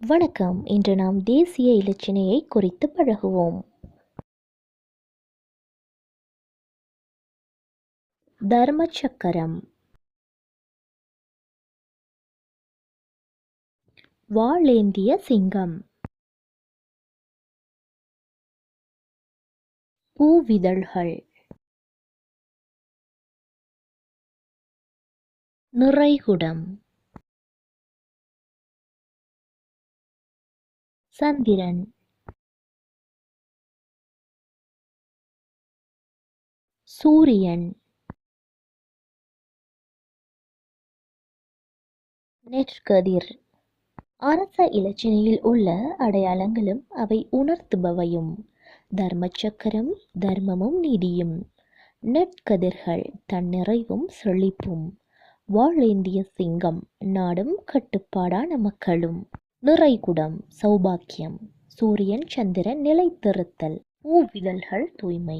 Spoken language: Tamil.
வணக்கம். இன்று நாம் தேசிய இலச்சினையை குறித்து பழகுவோம். தர்ம சக்கரம், வாளேந்திய சிங்கம், பூவிதழ்கள், நிறைகுடம், சந்திரன், சூரியன், நெற்கதிர். அரச இலச்சினையில் உள்ள அடையாளங்களும் அவை உணர்த்துபவையும். தர்ம சக்கரம் தர்மமும் நீதியும், நெற்கதிர்கள் தன்னிறைவும் செழிப்பும், வாளேந்திய சிங்கம் நாடும் கட்டுப்பாடான மக்களும், நிறைகுடம் சௌபாக்கியம், சூரியன் சந்திரன் நிலைத்திருத்தல், பூவிதழ்கள் தூய்மை.